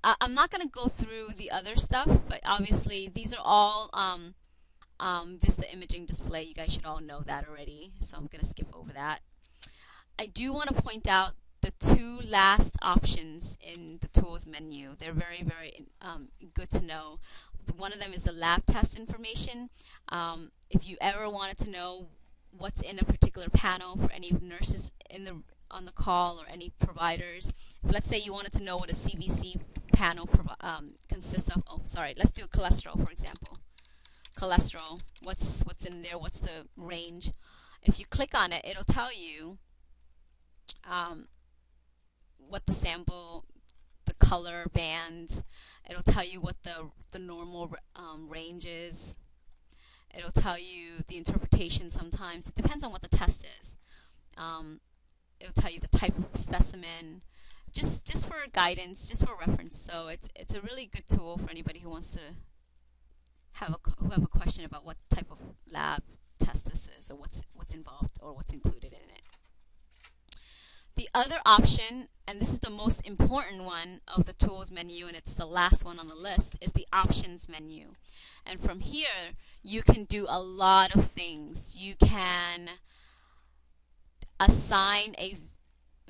I'm not going to go through the other stuff, but obviously these are all Vista imaging display. You guys should all know that already, so I'm going to skip over that. I do want to point out the two last options in the tools menu. They're very, very good to know. One of them is the lab test information. If you ever wanted to know what's in a particular panel for any nurses on the call or any providers, if let's say you wanted to know what a CBC panel consists of. Oh, sorry. Let's do cholesterol, for example. Cholesterol. What's in there? What's the range? If you click on it, it'll tell you what the sample, the color band. It'll tell you what the normal range is. It'll tell you the interpretation sometimes. It depends on what the test is. It'll tell you the type of specimen, just for guidance, just for reference. So it's a really good tool for anybody who wants to have a question about what type of lab test this is, or what's involved, or what's included in it. The other option, and this is the most important one of the tools menu, and it's the last one on the list, is the options menu. And from here, you can do a lot of things. You can assign a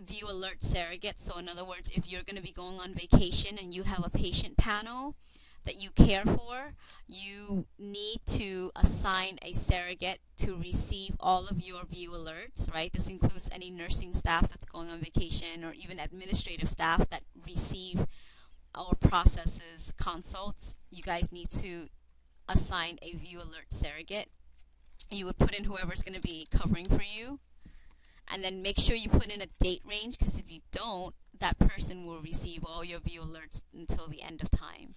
view alert surrogate. So in other words, if you're going to be going on vacation and you have a patient panel that you care for, you need to assign a surrogate to receive all of your view alerts, right? This includes any nursing staff that's going on vacation, or even administrative staff that receive or processes consults. You guys need to assign a view alert surrogate. You would put in whoever's going to be covering for you, and then make sure you put in a date range, because if you don't, that person will receive all your view alerts until the end of time.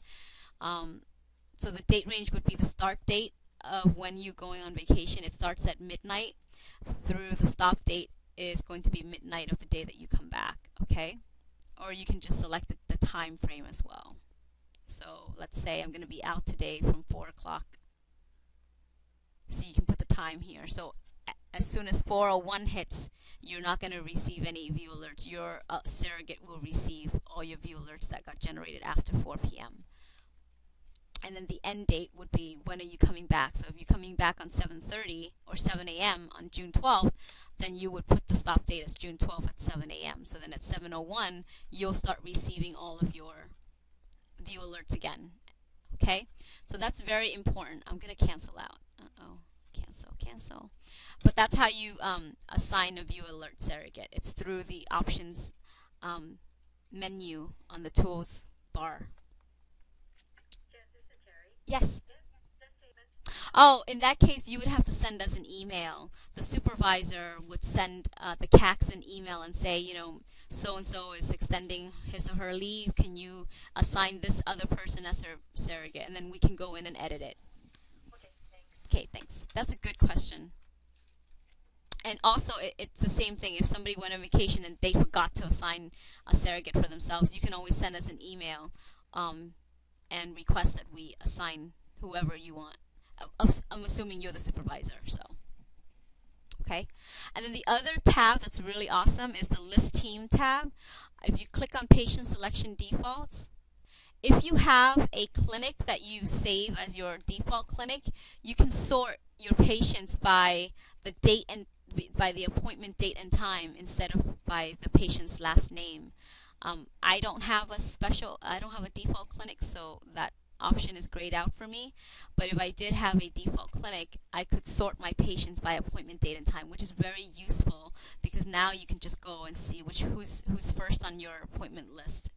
So the date range would be the start date of when you're going on vacation. It starts at midnight through the stop date is going to be midnight of the day that you come back, okay? Or you can just select the time frame as well. So let's say I'm going to be out today from 4 o'clock. So you can put the time here. So as soon as 4:01 hits, you're not going to receive any view alerts. Your surrogate will receive all your view alerts that got generated after 4 p.m. And then the end date would be, when are you coming back? So if you're coming back on 7:30 or 7 a.m. on June 12th, then you would put the stop date as June 12th at 7 a.m. So then at 7:01, you'll start receiving all of your view alerts again. Okay? So that's very important. I'm going to cancel out. Cancel. But that's how you assign a view alert surrogate. It's through the options menu on the tools bar. Yes. Oh, in that case, you would have to send us an email. The supervisor would send the CACs an email and say, so-and-so is extending his or her leave. Can you assign this other person as her surrogate? And then we can go in and edit it. Okay, thanks. That's a good question. And also, it's the same thing. If somebody went on vacation and they forgot to assign a surrogate for themselves, you can always send us an email and request that we assign whoever you want. I'm assuming you're the supervisor, so. Okay. And then the other tab that's really awesome is the List Team tab. If you click on Patient Selection Defaults, if you have a clinic that you save as your default clinic, you can sort your patients by the date and by the appointment date and time instead of by the patient's last name. I don't have a default clinic, so that option is grayed out for me. But if I did have a default clinic, I could sort my patients by appointment date and time, which is very useful because now you can just go and see who's first on your appointment list,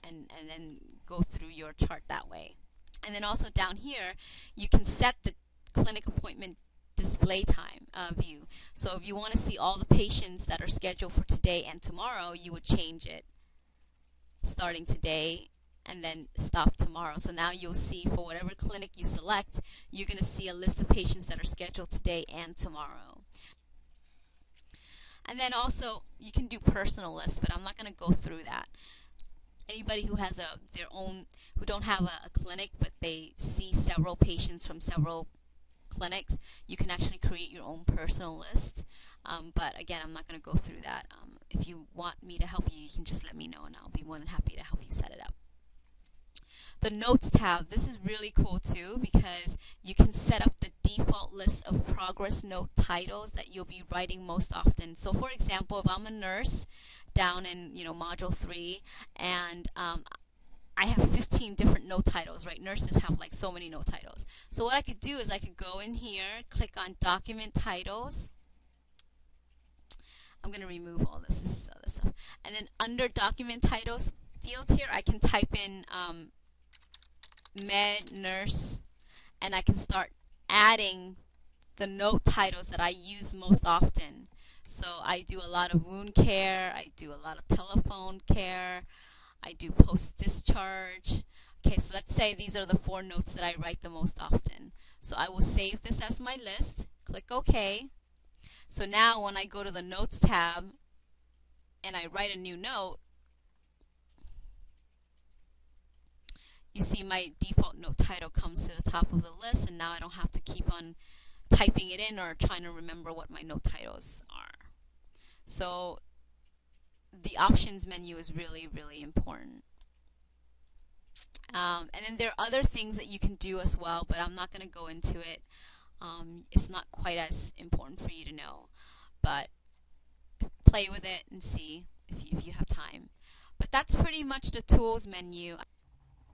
and then go through your chart that way. And then also down here, you can set the clinic appointment display time view. So if you want to see all the patients that are scheduled for today and tomorrow, you would change it starting today and then stop tomorrow. So now you'll see, for whatever clinic you select, you're going to see a list of patients that are scheduled today and tomorrow. And then also, you can do personal lists, but I'm not going to go through that. Anybody who has who don't have a clinic, but they see several patients from several clinics, you can actually create your own personal list. But again, I'm not going to go through that. If you want me to help you, you can just let me know, and I'll be more than happy to help you set it up. The Notes tab, this is really cool too because you can set up the default list of progress note titles that you'll be writing most often. So for example, if I'm a nurse down in module 3 and I have 15 different note titles, right? Nurses have like so many note titles. So what I could do is I could go in here, click on document titles. I'm going to remove all this other stuff. And then under document titles field here, I can type in med, nurse, and I can start adding the note titles that I use most often. So I do a lot of wound care, I do a lot of telephone care, I do post-discharge. Okay, so let's say these are the 4 notes that I write the most often. So I will save this as my list, click OK. So now when I go to the Notes tab and I write a new note, you see my default note title comes to the top of the list, and now I don't have to keep on typing it in or trying to remember what my note titles are. So the options menu is really, really important. And then there are other things that you can do as well, but I'm not going to go into it. It's not quite as important for you to know, but play with it and see if you have time. But that's pretty much the tools menu.